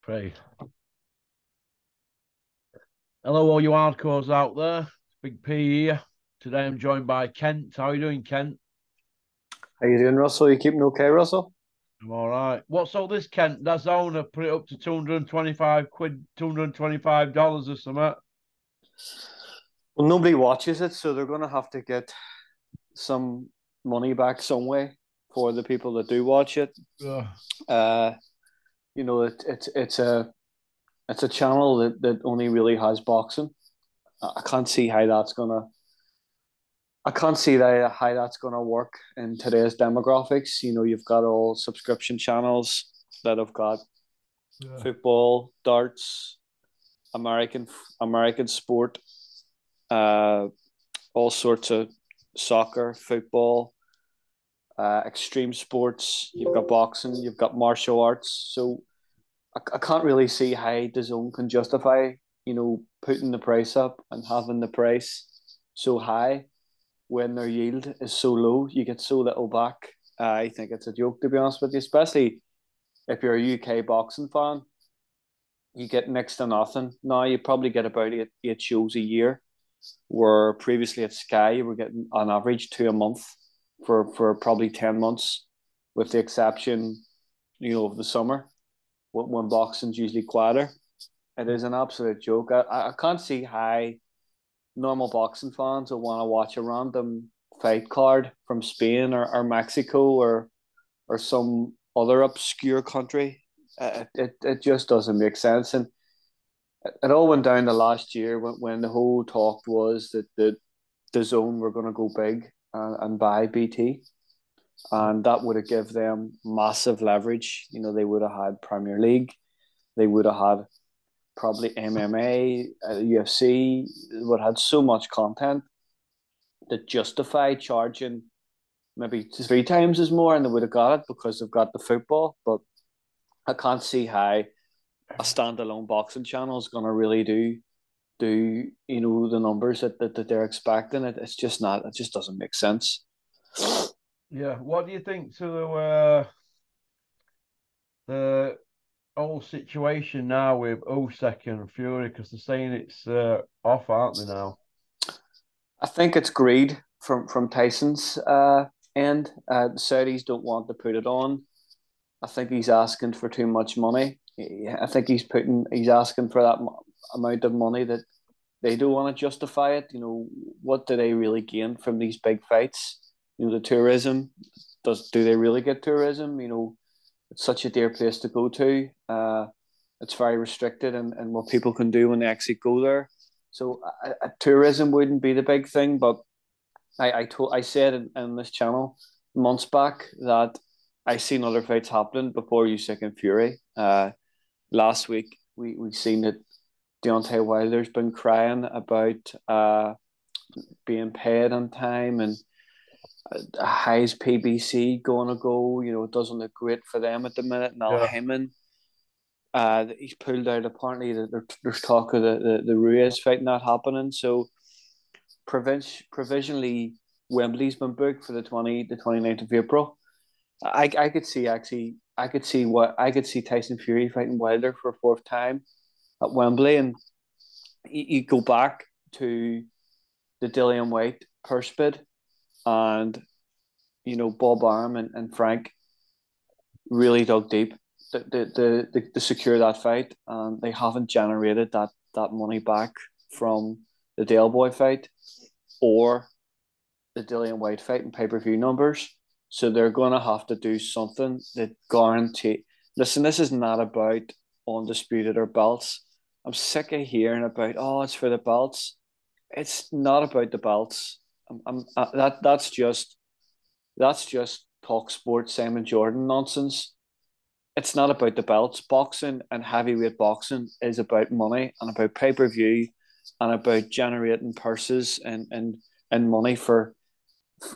Pray. Hello, all you hardcores out there. Big P here. Today I'm joined by Kent. How are you doing, Kent? How you doing, Russell? You keeping okay, Russell? I'm all right. What's all this, Kent? That's owner put it up to 225 quid, $225 or something. Well, nobody watches it, so they're going to have to get some money back some way for the people that do watch it. Ugh. Uh, it's a channel that only really has boxing. I can't see how that's gonna. I can't see how that's gonna work in today's demographics. You've got all subscription channels that have got Yeah. football, darts, American American sport, uh, all sorts of soccer, football, extreme sports. You've got boxing. You've got martial arts. So I can't really see how DAZN can justify, putting the price up and having the price so high when their yield is so low. You get so little back. I think it's a joke, to be honest with you, especially if you're a UK boxing fan. You get next to nothing. Now you probably get about eight shows a year, where previously at Sky you were getting on average two a month for probably 10 months, with the exception, of the summer when boxing's usually quieter. It is an absolute joke. I can't see how normal boxing fans will want to watch a random fight card from Spain or Mexico or some other obscure country. It just doesn't make sense. And it all went down to last year when the whole talk was that the zone were going to go big and buy BT, and that would have given them massive leverage. They would have had Premier League, they would have had probably MMA, UFC, would have had so much content that justify charging maybe three times as more, and they would have got it because they've got the football. But I can't see how a standalone boxing channel is going to really do the numbers that they're expecting. It's just not. It just doesn't make sense. Yeah. What do you think to the whole situation now with Usyk and Fury? Because they're saying it's off, aren't they now? I think it's greed from Tyson's end. The Saudis don't want to put it on. I think he's asking for too much money. I think he's asking for that amount of money that they don't want to justify it. What do they really gain from these big fights? The tourism. Do they really get tourism? It's such a dear place to go to. It's very restricted and what people can do when they actually go there. So tourism wouldn't be the big thing, but I said in this channel months back that I seen other fights happening before Usyk and Fury. Last week we seen that Deontay Wilder's been crying about being paid on time, and how's PBC going to go? It doesn't look great for them at the minute. Now Yeah. Heyman, he's pulled out. Apparently, there's talk of the Ruiz fight not happening. So provisionally, Wembley's been booked for the 29th of April. I could see actually. I could see Tyson Fury fighting Wilder for a fourth time at Wembley, and you go back to the Dillian White purse bid, and Bob Arum and Frank really dug deep to secure that fight, and they haven't generated that money back from the Dale Boy fight or the Dillian White fight in pay per view numbers. So they're going to have to do something that guarantee. Listen, this is not about undisputed or belts. I'm sick of hearing about, oh, it's for the belts. It's not about the belts. That's just talk sports Simon Jordan nonsense. It's not about the belts. Boxing and heavyweight boxing is about money and about pay per view and about generating purses and money for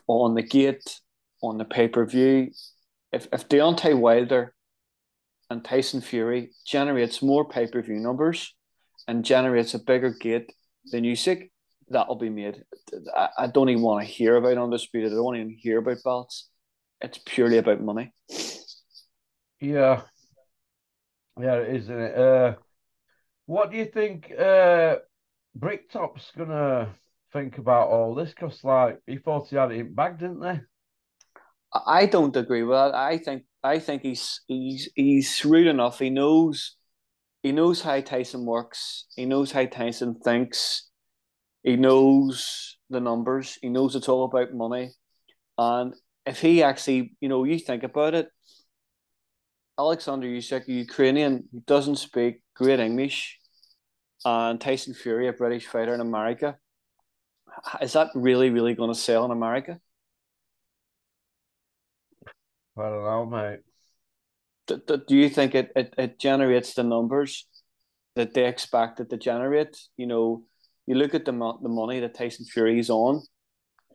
on the gate, on the pay per view. If Deontay Wilder and Tyson Fury generates more pay per view numbers and generates a bigger gate than Usyk, that'll be made. I don't even want to hear about undisputed. I don't want to even hear about belts. It's purely about money. Yeah. Yeah, it is, isn't it? What do you think Bricktop's gonna think about all this? Because like he thought he had it in bag, didn't they? I don't agree with that. I think he's shrewd enough. He knows how Tyson works. He knows how Tyson thinks. He knows the numbers. He knows it's all about money. And if he actually, you think about it, Alexander Usyk, a Ukrainian, who doesn't speak great English, and Tyson Fury, a British fighter in America, is that really, really going to sell in America? I don't know, mate. Do you think it generates the numbers that they expect it to generate? You look at the money that Tyson Fury is on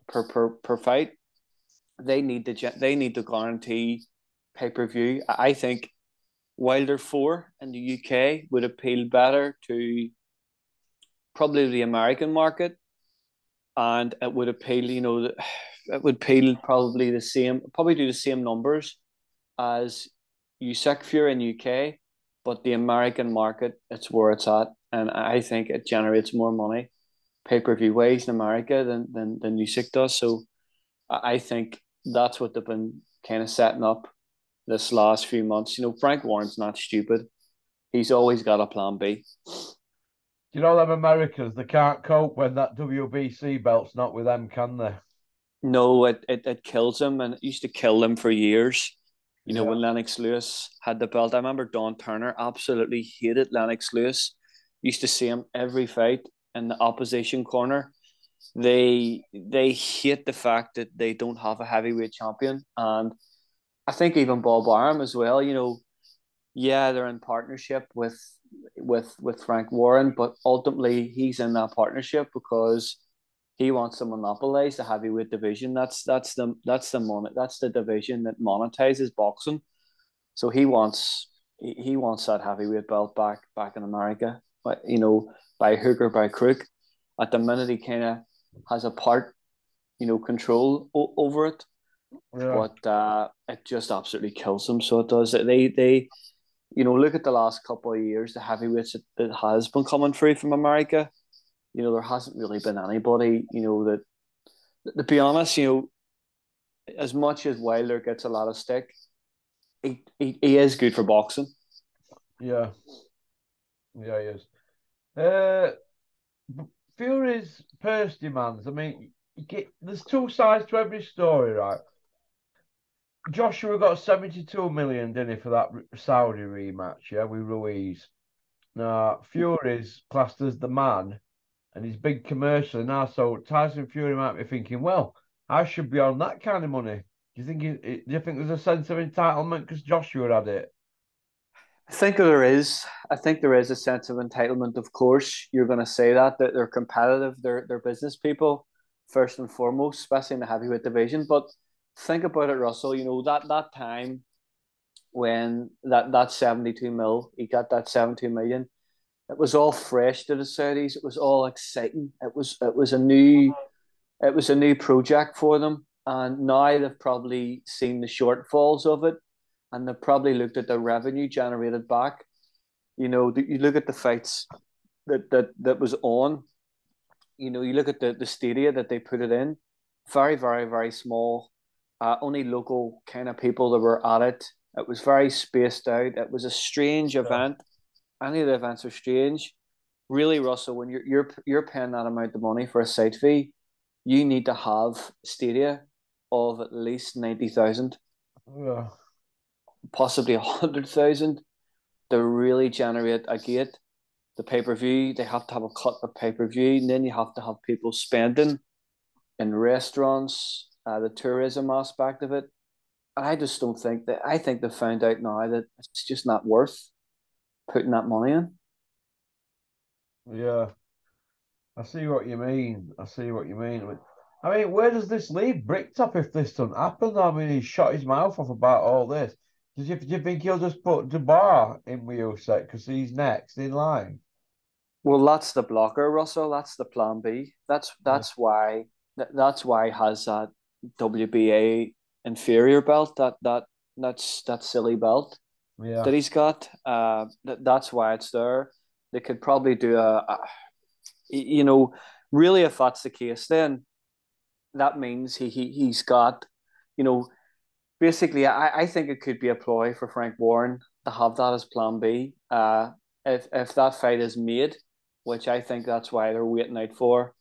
per fight. They need to guarantee pay per view. I think Wilder 4 in the UK would appeal better to probably the American market, and it would appeal. It would appeal probably do the same numbers as Usyk Fury in UK, but the American market, it's where it's at, and I think it generates more money pay per view wise in America than Usyk does. So I think that's what they've been kind of setting up this last few months. Frank Warren's not stupid. He's always got a plan B. You know them Americans, they can't cope when that WBC belt's not with them, can they? No, it kills him, and it used to kill him for years. Yeah. When Lennox Lewis had the belt, I remember Don Turner absolutely hated Lennox Lewis. Used to see him every fight in the opposition corner. They hate the fact that they don't have a heavyweight champion, and I think even Bob Arum as well. Yeah, they're in partnership with Frank Warren, but ultimately he's in that partnership because he wants to monopolize the heavyweight division. That's the money. That's the division that monetizes boxing. So he wants that heavyweight belt back in America. But by hook or by crook, at the minute he kind of has a part, control over it. Yeah. But it just absolutely kills them. So it does. They look at the last couple of years, the heavyweights that has been coming through from America. There hasn't really been anybody, that, to be honest, as much as Wilder gets a lot of stick, he is good for boxing. Yeah. Yeah, he is. Uh Fury's purse demands. I mean, there's two sides to every story, right? Joshua got 72 million, didn't he, for that Saudi rematch, yeah, with Ruiz. Now, Fury's classed as the man and he's big commercially now. So Tyson Fury might be thinking, well, I should be on that kind of money. Do you think there's a sense of entitlement because Joshua had it? I think there is. I think there is a sense of entitlement. Of course, you're going to say that they're competitive. They're business people first and foremost, especially in the heavyweight division. But think about it, Russell. That time when that 72 mil, he got that 72 million. It was all fresh to the Saudis. It was all exciting. It was a new project for them, and now they've probably seen the shortfalls of it, and they've probably looked at the revenue generated back. You look at the fights that was on. You look at the stadia that they put it in. Very, very, very small. Only local kind of people that were at it. It was very spaced out. It was a strange Yeah. event. Any of the events are strange. Really, Russell, when you're paying that amount of money for a site fee, you need to have stadia of at least 90,000, Yeah. possibly 100,000 to really generate a gate. The pay per view, they have to have a cut of pay per view, and then you have to have people spending in restaurants, the tourism aspect of it. I just don't think that. I think they found out now that it's just not worth putting that money in. Yeah. I see what you mean. I see what you mean. I mean, where does this leave Bricktop if this doesn't happen? I mean, he shot his mouth off about all this. Do you think he'll just put Dubar in with Usyk because he's next in line? Well, that's the blocker, Russell. That's the plan B. That's Yeah. that's why that's why he has that WBA inferior belt. That's that silly belt. Yeah, that he's got. That's why it's there. They could probably do you know, really, if that's the case, then that means he's got, you know, basically, I think it could be a ploy for Frank Warren to have that as Plan B. If that fight is made, which I think that's why they're waiting out for.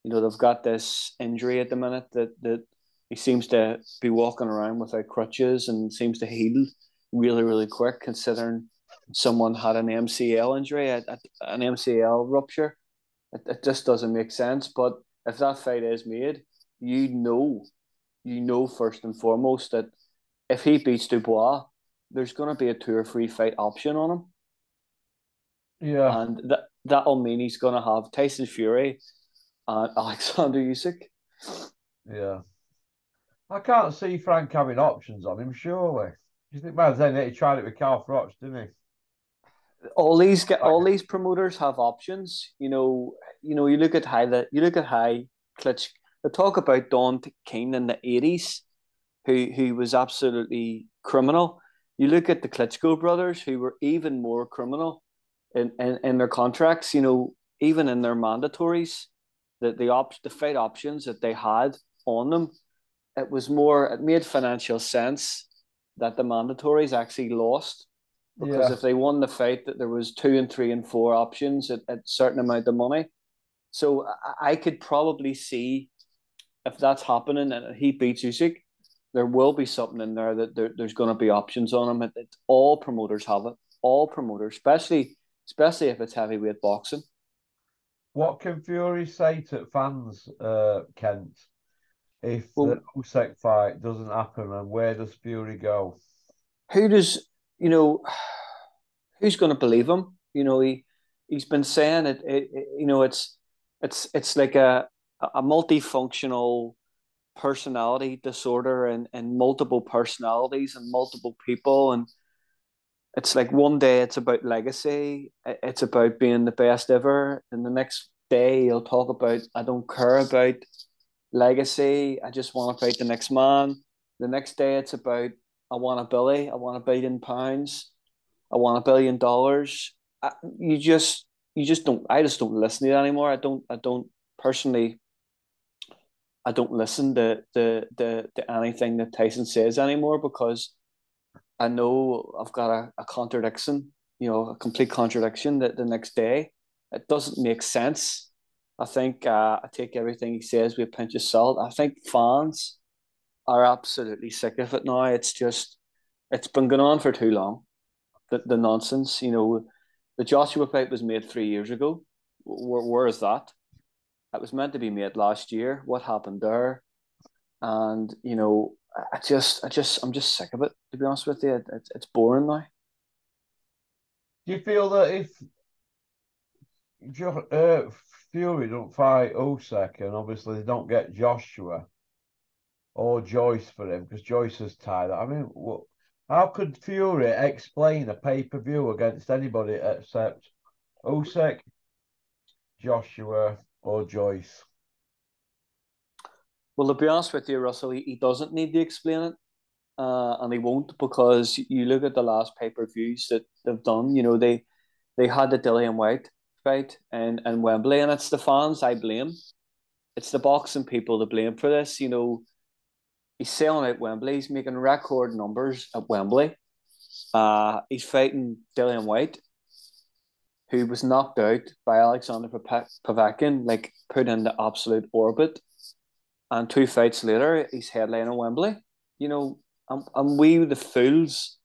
You know, they've got this injury at the minute that he seems to be walking around without crutches and seems to heal really, really quick, considering someone had an MCL injury, an MCL rupture. It just doesn't make sense. But if that fight is made, you know first and foremost that if he beats Dubois, there's going to be a 2 or 3 fight option on him, yeah, and that'll mean he's going to have Tyson Fury and Alexander Usyk. yeah. I can't see Frank having options on him, surely. Do you think by then he tried it with Carl Froch, didn't All these promoters have options. You look at high Klitsch. They talk about Don King in the 80s, who was absolutely criminal. You look at the Klitschko brothers, who were even more criminal in their contracts. Even in their mandatories, the fight options that they had on them, it made financial sense that the mandatories actually lost, he? because Yeah, if they won the fight, that there was 2 and 3 and 4 options at a certain amount of money. So I could probably see, if that's happening and he beats Usyk, there will be something in there that there's going to be options on him. All promoters have it. All promoters, especially if it's heavyweight boxing. what can Fury say to fans, Kent, if the Well, Usyk fight doesn't happen, and where does Fury go? who does you know? Who's going to believe him? He's been saying it's like a multifunctional personality disorder, and multiple personalities and multiple people, and it's like one day it's about legacy, it's about being the best ever, and the next day he'll talk about, I don't care about legacy, I just want to fight the next man. The next day it's about, I want £1 billion, I want $1 billion. I, you just you just don't I just don't listen to it anymore. I don't personally, I don't listen to anything that Tyson says anymore, because I know I've got a contradiction, a complete contradiction that the next day. It doesn't make sense. I think I take everything he says with a pinch of salt. I think fans are absolutely sick of it now. It's been going on for too long. The nonsense, the Joshua fight was made 3 years ago. Where is that? It was meant to be made last year. What happened there? And I'm just sick of it. To be honest with you, it's boring now. Do you feel that if Fury don't fight Usyk, and obviously they don't get Joshua or Joyce for him because Joyce is tied? I mean, how could Fury explain a pay-per-view against anybody except Usyk, Joshua, or Joyce? Well, to be honest with you, Russell, he doesn't need to explain it, and he won't, because you look at the last pay-per-views that they've done. They had the Dillian White fight and Wembley, and it's the fans I blame. It's the boxing people to blame for this. He's selling out Wembley. He's making record numbers at Wembley. He's fighting Dillian White, who was knocked out by Alexander Povetkin, like put into absolute orbit. And 2 fights later, he's headlining Wembley. And we, the fools,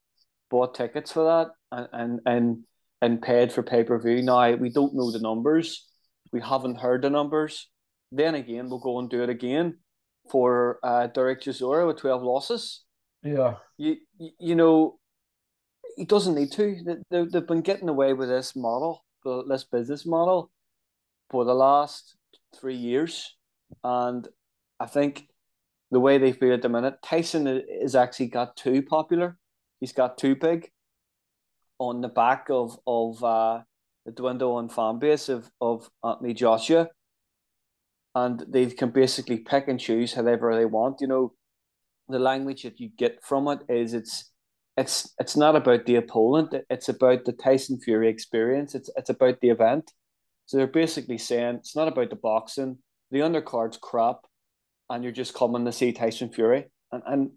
bought tickets for that, and paid for pay-per-view. Now, we don't know the numbers. We haven't heard the numbers. Then again, we'll go and do it again for Derek Chisora with 12 losses. Yeah, You know, he doesn't need to. They've been getting away with this model, this business model, for the last 3 years. And I think the way they feel at the minute, Tyson is actually got too popular. He's got too big on the back of the dwindling fan base of Anthony Joshua. And they can basically pick and choose however they want. The language that you get from it is it's not about the opponent. It's about the Tyson Fury experience. It's about the event. So they're basically saying it's not about the boxing. The undercard's crap, and you're just coming to see Tyson Fury, and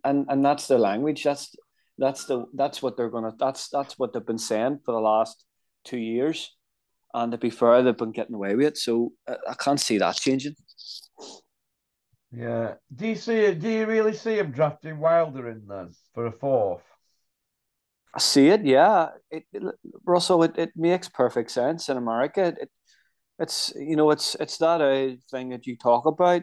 that's their language. That's what they're gonna. That's what they've been saying for the last 2 years. And to be fair, they've been getting away with it. So I can't see that changing. Yeah. Do you really see him drafting Wilder in then for a fourth? I see it, yeah. Russell, it makes perfect sense in America. It's it's that thing that you talk about.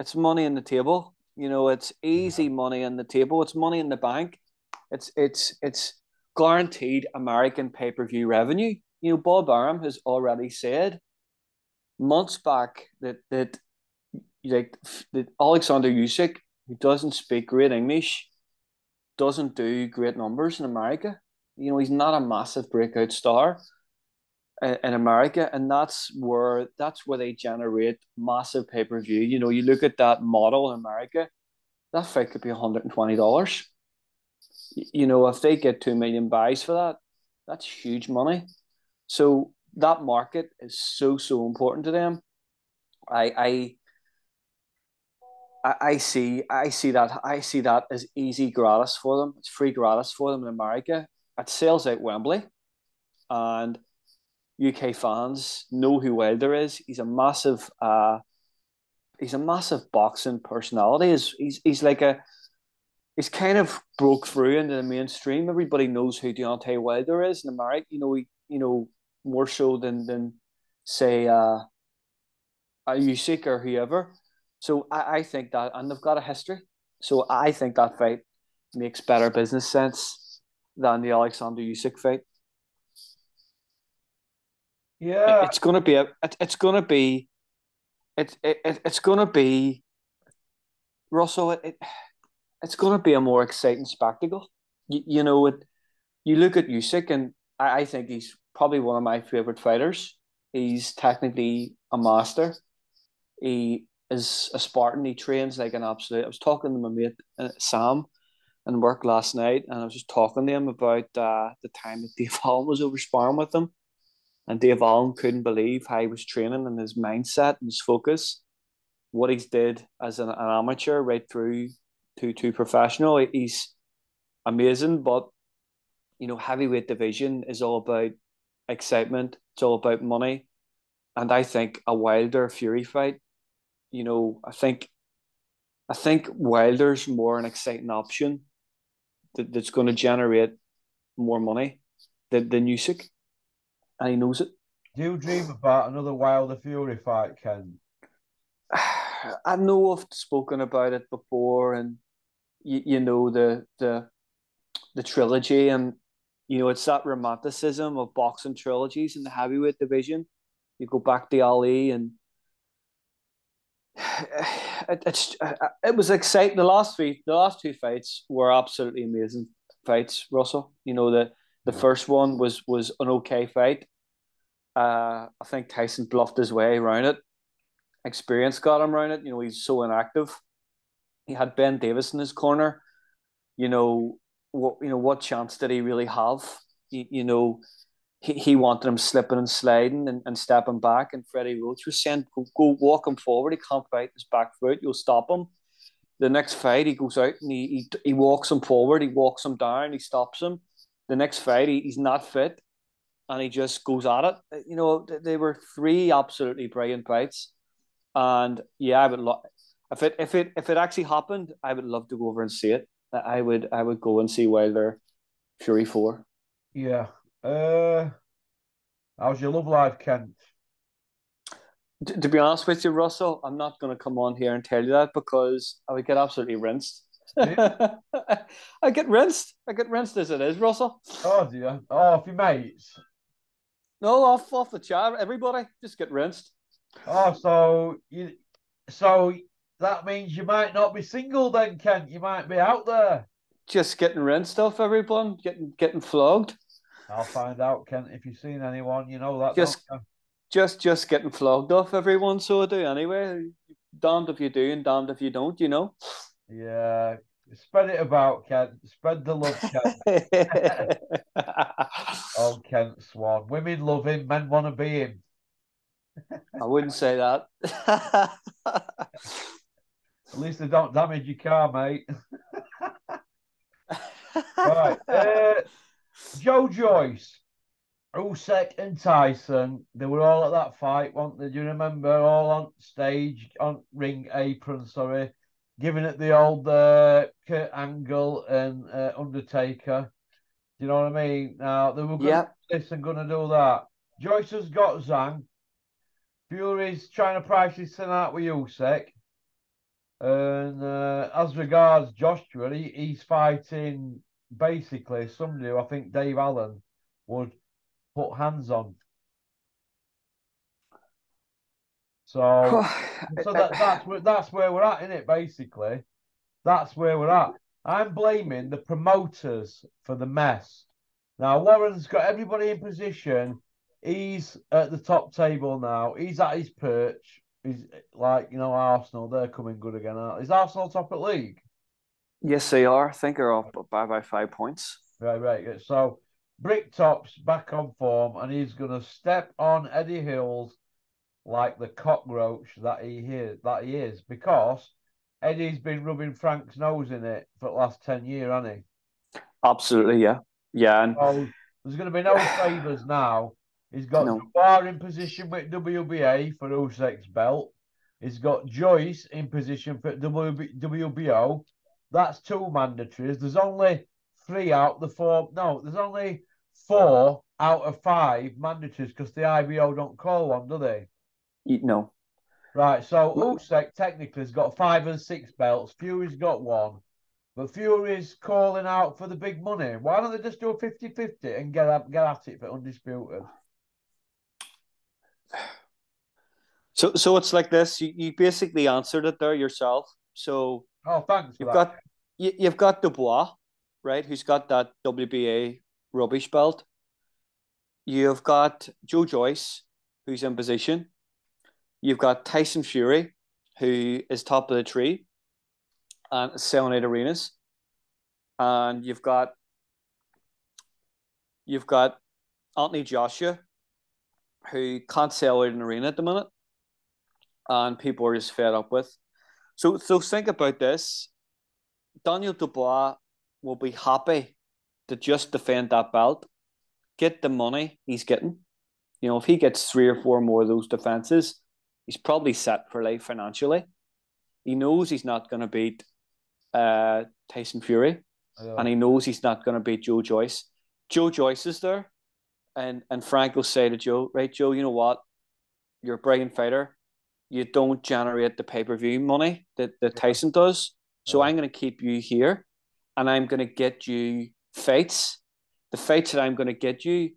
It's money in the table. It's Yeah. easy money in the table. It's money in the bank. It's guaranteed American pay-per-view revenue. Bob Arum has already said months back that like that Alexander Usyk, who doesn't speak great English, doesn't do great numbers in America. He's not a massive breakout star in America, and that's where they generate massive pay per view. You look at that model in America, that fight could be $120. If they get 2 million buys for that, that's huge money. So that market is so important to them. I I see that as easy gratis for them. It's free gratis for them in America. It sells out Wembley, and UK fans know who Wilder is. He's a massive boxing personality. He's kind of broke through into the mainstream. Everybody knows who Deontay Wilder is in America. More so than say a Usyk or whoever. So I think that, and they've got a history. So I think that fight makes better business sense than the Alexander Usyk fight. Yeah. It's gonna be it's gonna be Russell. It's gonna be a more exciting spectacle. You look at Usyk, and I think he's probably one of my favorite fighters. He's technically a master. He is a Spartan. He trains like an absolute. I was talking to my mate Sam in work last night, and I was just talking to him about the time that Dave Allen was over sparring with him, and Dave Allen couldn't believe how he was training and his mindset and his focus, what he's did as an amateur right through to professional. He's amazing, but heavyweight division is all about excitement. It's all about money, and I think a Wilder Fury fight. I think Wilder's more an exciting option that's going to generate more money than Usyk, and he knows it. Do you dream about another Wilder Fury fight, Ken? I know I've spoken about it before, and the trilogy, and it's that romanticism of boxing trilogies in the heavyweight division. You go back to Ali, and it was exciting. The last two fights were absolutely amazing fights, Russell. The Yeah. first one was an okay fight. I think Tyson bluffed his way around it. Experience got him around it. He's so inactive. He had Ben Davis in his corner. What chance did he really have? He wanted him slipping and sliding and stepping back, and Freddie Roach was saying, go walk him forward. He can't fight his back foot. You'll stop him. The next fight, he goes out and he walks him forward. He walks him down. He stops him. The next fight, he's not fit, and he just goes at it. They were three absolutely brilliant fights, and yeah, I would love if it actually happened. I would love to go over and see it. I would go and see Wilder Fury 4. Yeah. How's your love life, Ken? To be honest with you, Russell, I'm not going to come on here and tell you that because I would get absolutely rinsed. Do you? I get rinsed. I get rinsed as it is, Russell. Oh dear. Oh, if your mates. No, off the chat. Everybody just get rinsed. Oh, so that means you might not be single then, Ken. You might be out there. Just getting rinsed off everyone. Getting flogged. I'll find out, Ken. If you've seen anyone, you know that, don't Just you? just getting flogged off everyone. So I do anyway. Damned if you do and damned if you don't. Yeah. Spread it about, Kent. Spread the love, Kent. Oh, Kent Swan. Women love him, men want to be him. I wouldn't say that. At least they don't damage your car, mate. Right. Joe Joyce, Usyk and Tyson, they were all at that fight, weren't they? Do you remember? All on stage, on ring apron, sorry, giving it the old Kurt Angle and Undertaker. Do you know what I mean? Now, they were going to Yeah. do this and going to do that. Joyce has got Zhang. Fury's trying to price his son out with Usyk. And as regards Joshua, he's fighting basically somebody who I think Dave Allen would put hands on. So, that's where we're at, isn't it? Basically, that's where we're at. I'm blaming the promoters for the mess. Now Warren's got everybody in position. He's at the top table now. He's at his perch. He's like, Arsenal, they're coming good again. Is Arsenal top of league? Yes, they are. I think they're up by 5 points. Right. So Bricktop's back on form, and he's going to step on Eddie Hills like the cockroach that he is, because Eddie's been rubbing Frank's nose in it for the last 10 years, hasn't he? Absolutely, yeah. Yeah, and so there's going to be no favours now. He's got Dubois in position with WBA for Usyk's belt. He's got Joyce in position for WBO. That's 2 mandatories. There's only 3 out the 4. No, there's only 4 out of 5 mandatories because the IBO don't call one, do they? No. Right, so Usyk technically has got 5 and 6 belts. Fury's got 1. But Fury's calling out for the big money. Why don't they just do a 50-50 and get at it for undisputed? So it's like this. You basically answered it there yourself. So thanks for you've that. You've got Dubois, right? Who's got that WBA rubbish belt. You've got Joe Joyce, who's in position. You've got Tyson Fury, who is top of the tree and selling out arenas. And you've got Anthony Joshua, who can't sell out an arena at the minute, and people are just fed up with. So think about this. Daniel Dubois will be happy to just defend that belt, get the money he's getting. If he gets 3 or 4 more of those defenses, he's probably set for life financially. He knows he's not going to beat Tyson Fury, and he knows he's not going to beat Joe Joyce. Joe Joyce is there, and Frank will say to Joe, right, Joe, you know what? You're a brilliant fighter. You don't generate the pay-per-view money that Tyson does. So I'm going to keep you here, and I'm going to get you fights. The fights that I'm going to get you,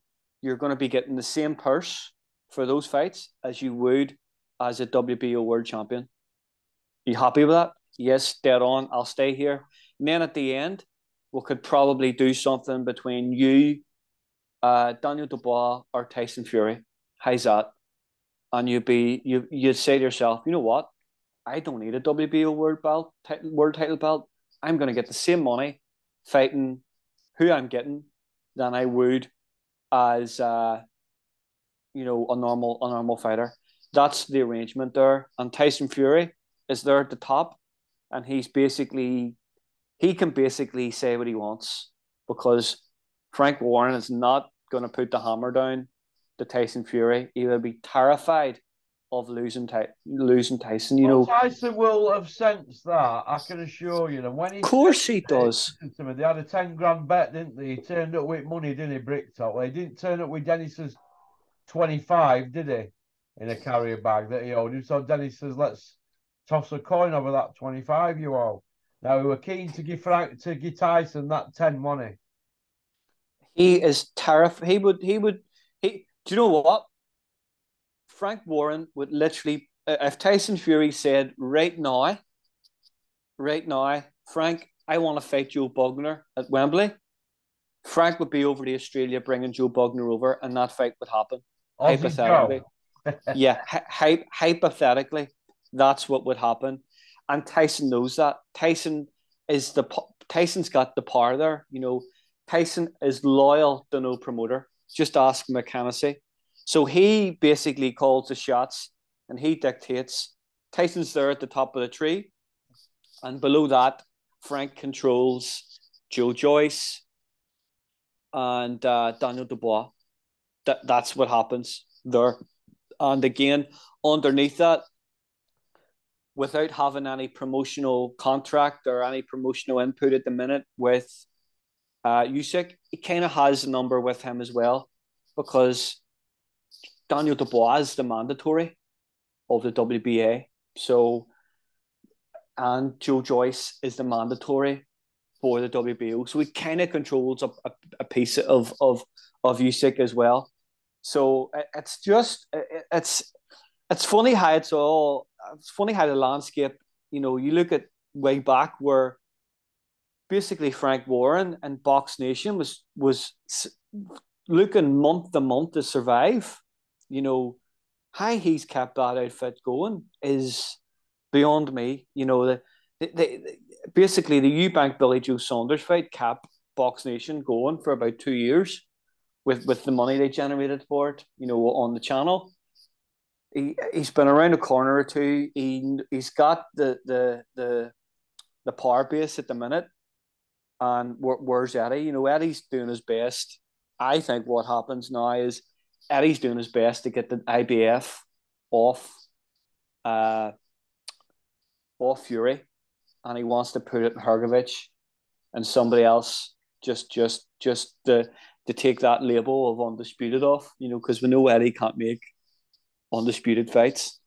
you're going to be getting the same purse for those fights as you would as a WBO world champion. You happy with that? Yes, dead on. I'll stay here. And then at the end, we could probably do something between you, Daniel Dubois, or Tyson Fury. How's that? And you'd say to yourself, you know what? I don't need a WBO world title belt. I'm going to get the same money fighting who I'm getting than I would as a normal fighter. That's the arrangement there. And Tyson Fury is there at the top, and he can basically say what he wants, because Frank Warren is not going to put the hammer down to Tyson Fury. He will be terrified of losing Tyson. Tyson will have sensed that, I can assure you. And when of course he does. They had a 10 grand bet, didn't they? He turned up with money, didn't he, Bricktop? Well, he didn't turn up with Dennis's 25, did he? In a carrier bag that he owed him. So Dennis says, let's toss a coin over that 25 you owe. Now, we were keen to give Tyson that 10 money. He is terrified. Do you know what? Frank Warren would literally, if Tyson Fury said, right now, Frank, I want to fight Joe Bugner at Wembley, Frank would be over to Australia bringing Joe Bugner over, and that fight would happen. Hypothetically. Yeah, hypothetically, that's what would happen. And Tyson knows that. Tyson is Tyson's got the power there. You know, Tyson is loyal to no promoter. Just ask McKenzie. So he basically calls the shots and he dictates. Tyson's there at the top of the tree, and below that, Frank controls Joe Joyce and Daniel Dubois. That's what happens there. And again, underneath that, without having any promotional contract or any promotional input at the minute with Usyk, he kind of has a number with him as well, because Daniel Dubois is the mandatory of the WBA. So, and Joe Joyce is the mandatory for the WBO. So he kind of controls a piece of Usyk as well. So it's funny how it's funny how the landscape, you know, you look at way back where basically Frank Warren and Box Nation was looking month to month to survive. You know, how he's kept that outfit going is beyond me. You know, basically the Eubank Billy Joe Saunders fight kept Box Nation going for about 2 years with the money they generated for it, you know, on the channel. He's been around a corner or two. He's got the power base at the minute. And where's Eddie? You know, Eddie's doing his best. I think what happens now is Eddie's doing his best to get the IBF off Fury, and he wants to put it in Hrgovic and somebody else just to take that label of undisputed off. You know, because we know Eddie can't make undisputed fights.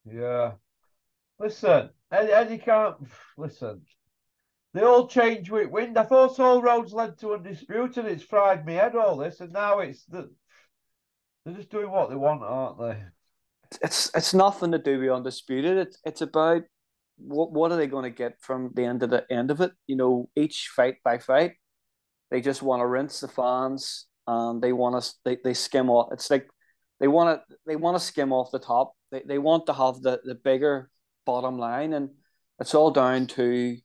Yeah. Listen, Eddie can't. Listen, they all change with wind. I thought all roads led to undisputed. It's fried me head, all this, and now they're just doing what they want, aren't they? It's nothing to do with undisputed. It's about what are they going to get from the end of it? You know, each fight by fight, they just want to rinse the fans, and they skim off. It's like they want to skim off the top. They want to have the bigger bottom line, and it's all down to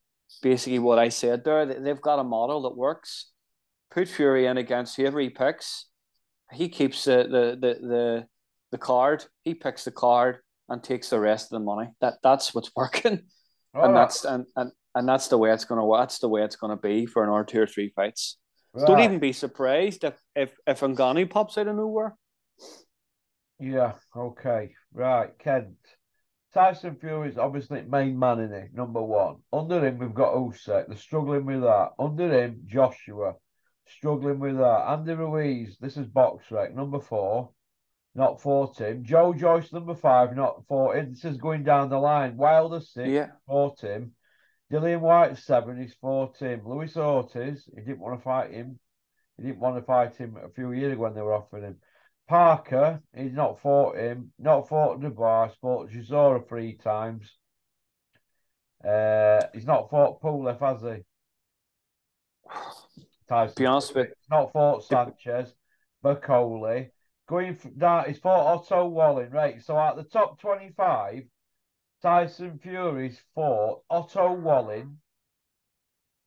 basically what I said there. They've got a model that works. Put Fury in against whoever he picks. He keeps the card. He picks the card and takes the rest of the money. That's what's working, and that's the way it's gonna. That's the way it's gonna be for another 2 or 3 fights. Right. Don't even be surprised if Ngannou pops out of nowhere. Yeah. Okay. Right, Kent. Tyson Fury is obviously main man in it, number one. Under him, we've got Usyk. They're struggling with that. Under him, Joshua. Struggling with that. Andy Ruiz, this is BoxRec, number 4. Not 14. Joe Joyce, number 5, not 14. This is going down the line. Wilder, 6, yeah. 14. Dillian White, 7, he's 14. Luis Ortiz, he didn't want to fight him. He didn't want to fight him a few years ago when they were offering him. Parker, he's not fought him. Not fought Dubois. Fought Chisora 3 times. He's not fought Pulev, has he? Tyson. Be honest with you. Not fought Sanchez. Bacoli. Going down, he's fought Otto Wallin. Right, so at the top 25, Tyson Fury's fought Otto Wallin,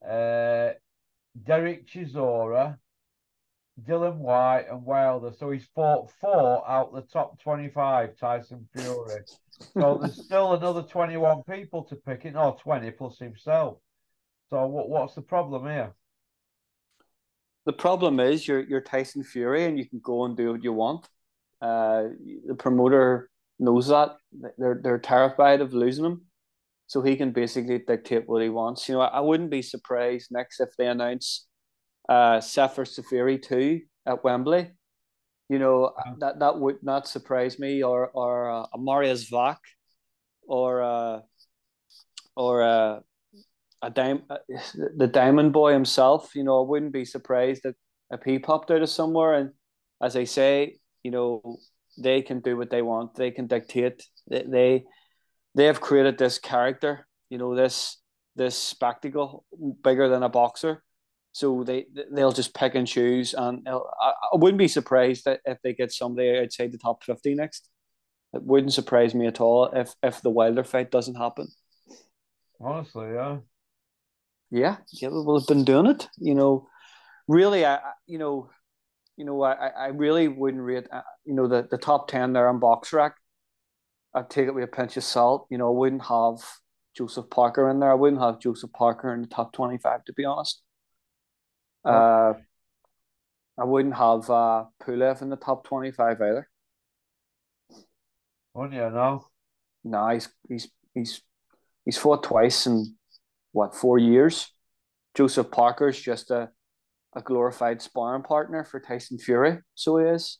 Derek Chisora, Dillian White and Wilder. So he's fought 4 out the top 25, Tyson Fury. So there's still another 21 people to pick it, or 20 plus himself. So what's the problem here? The problem is you're Tyson Fury and you can go and do what you want. The promoter knows that. They're terrified of losing him. So he can basically dictate what he wants. You know, I wouldn't be surprised next if they announce Sefer Safiri 2 at Wembley. You know, that would not surprise me, or Mariusz Vach, or the Diamond Boy himself. You know, I wouldn't be surprised if he popped out of somewhere. And as I say, you know, they can do what they want. They can dictate. They have created this character. You know, this spectacle bigger than a boxer. So they'll just pick and choose, and I wouldn't be surprised if they get somebody outside the top 50 next. It wouldn't surprise me at all if the Wilder fight doesn't happen. Honestly, yeah. Yeah, we'll have been doing it. Really, I really wouldn't rate, the top 10 there on BoxRec. I'd take it with a pinch of salt. I wouldn't have Joseph Parker in there. I wouldn't have Joseph Parker in the top 25, to be honest. Oh, Uh, I wouldn't have Pulev in the top 25 either. wouldn't you know? No, he's fought twice in what, 4 years. Joseph Parker's just a glorified sparring partner for Tyson Fury. So he is.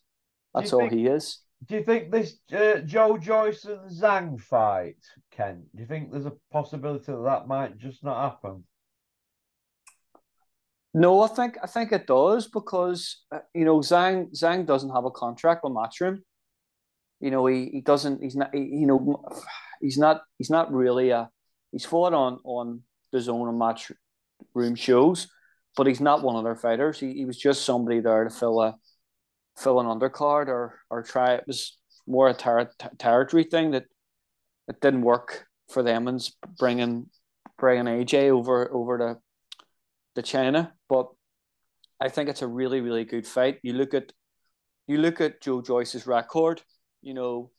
Do you That's all think? he is. Do you think this Joe Joyce and Zhang fight, Ken? Do you think there's a possibility that that might just not happen? No, I think it does because Zhang doesn't have a contract with Matchroom. He doesn't. He's not. He's not really a. He's fought on the zone and Matchroom shows, but he's not one of their fighters. He was just somebody there to fill an undercard or try. It was more a territory thing that it didn't work for them and bringing AJ over to China. But I think it's a really really good fight. You look at Joe Joyce's record. You know,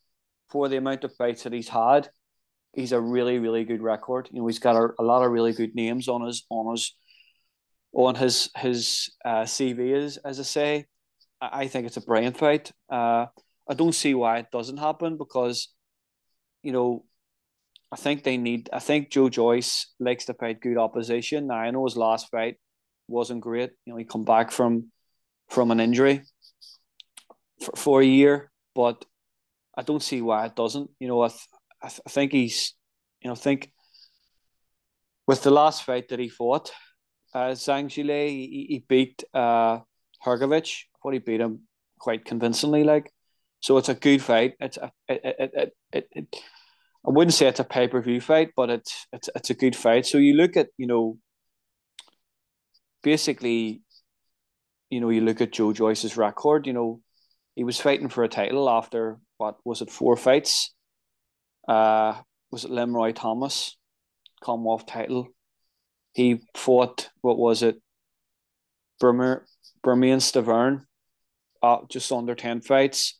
for the amount of fights that he's a really really good record. He's got a lot of really good names on his CV as I say. I think it's a brilliant fight. I don't see why it doesn't happen because you know I think Joe Joyce likes to fight good opposition. Now I know his last fight wasn't great. He come back from an injury for a year, but I don't see why it doesn't. I think he's I think with the last fight that he fought, Zhang Jile, he beat Hergovich. I thought he beat him quite convincingly. So it's a good fight. I wouldn't say it's a pay per view fight, but it's a good fight. So you look at basically you look at Joe Joyce's record. He was fighting for a title after what was it, 4 fights? Was it Lemroy Thomas Commonwealth title? He fought what was it, Bermir Bermian Stavern, just under 10 fights.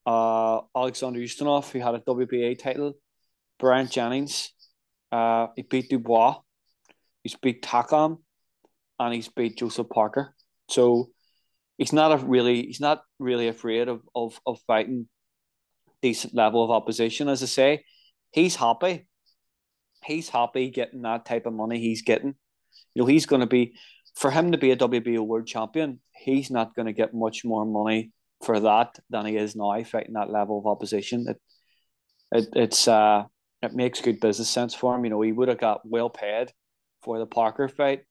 Alexander Ustinov, who had a WBA title. Bryant Jennings, he beat Dubois. He's beat Takam, and he's beat Joseph Parker. So he's not really afraid of fighting decent level of opposition. As I say, he's happy. He's happy getting that type of money he's getting. He's going to be, for him to be a WBO world champion, he's not going to get much more money for that than he is now fighting that level of opposition. It makes good business sense for him. He would have got well paid for the Parker fight.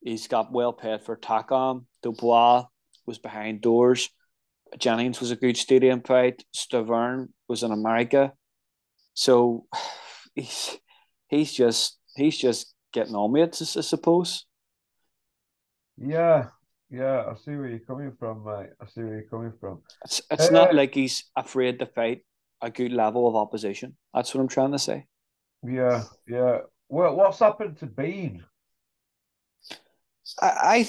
He's got well paid for Takam. Dubois was behind doors. Jennings was a good stadium fight. Stavern was in America. So he's just getting on with it, I suppose. Yeah, yeah. I see where you're coming from, mate. I see where you're coming from. It's not Uh, like he's afraid to fight a good level of opposition. That's what I'm trying to say. yeah, yeah. Well, what's happened to Bean? I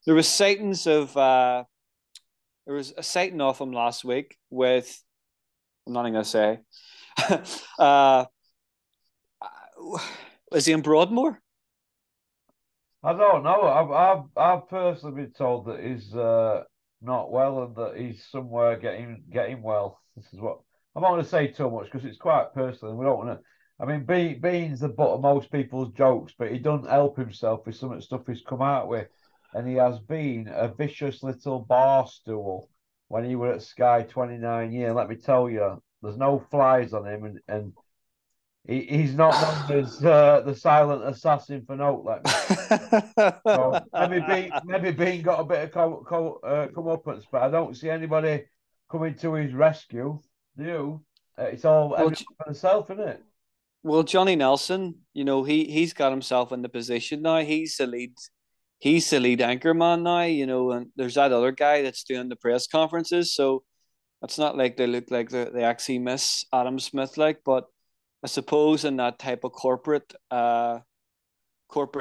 there was sightings of there was a sighting of him last week with, I'm not even gonna say. uh is he in Broadmoor? I don't know. I've personally been told that he's not well and that he's somewhere getting well. This is what I'm not going to say too much because it's quite personal. And we don't want to. I mean, Bean's the butt of most people's jokes, but he doesn't help himself with some of the stuff he's come out with, and he has been a vicious little bar stool when he were at Sky 29 year. Let me tell you, there's no flies on him, and he's not known as the silent assassin for note. Let me. So maybe Bean got a bit of comeuppance, but I don't see anybody coming to his rescue. Do you? It's all well, everyone for himself, isn't it? well, Johnny Nelson, he's got himself in the position now. He's the lead anchor man now, and there's that other guy that's doing the press conferences. So it's not like they look like they actually miss Adam Smith, but I suppose in that type of corporate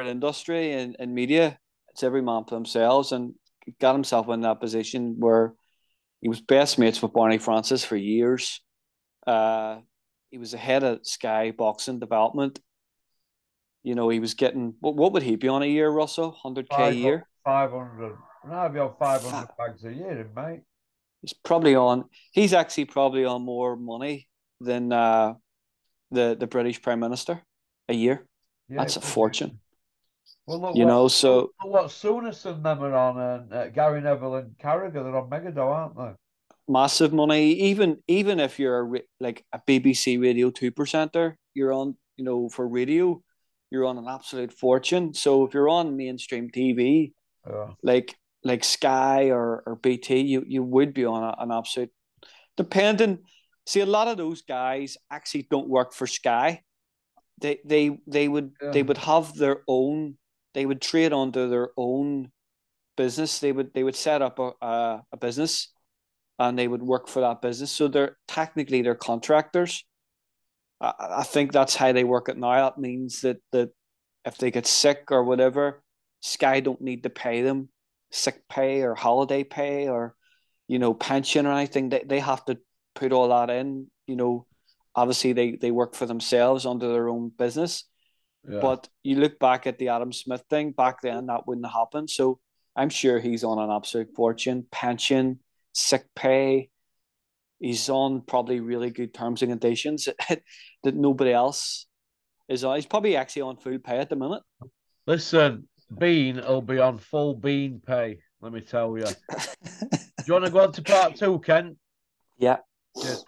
industry and media, it's every man for themselves, and he got himself in that position where he was best mates with Barney Francis for years. Uh, he was the head of Sky Boxing Development. He was getting what would he be on a year, Russell? 100K a Five year. 500. I'd be on 500 bags a year, mate. He's probably on. He's actually probably on more money than the British Prime Minister a year. Yeah, That's it a would be. fortune. Well, look You know, so look what Sooners and them are on, and Gary Neville and Carragher, they're on Megado, aren't they? massive money. Even if you're like a BBC Radio 2 percenter, you're on. For radio, you're on an absolute fortune. So if you're on mainstream TV, Yeah, like Sky or BT, you would be on an absolute depending. See, a lot of those guys actually don't work for Sky. They would yeah, they would have their own. They would trade under their own business. They would set up a business and they would work for that business. So they're contractors. I think that's how they work it now. That means that if they get sick or whatever, Sky don't need to pay them sick pay or holiday pay or pension or anything. They have to put all that in. Obviously they work for themselves under their own business. yeah. But you look back at the Adam Smith thing back then, that wouldn't have happened. So I'm sure he's on an absolute fortune, pension, sick pay. He's on probably really good terms and conditions that nobody else is on. He's probably actually on full pay at the minute. Listen, Bean will be on full Bean pay, let me tell you. Do you want to go on to part two, Ken? Yeah. Cheers.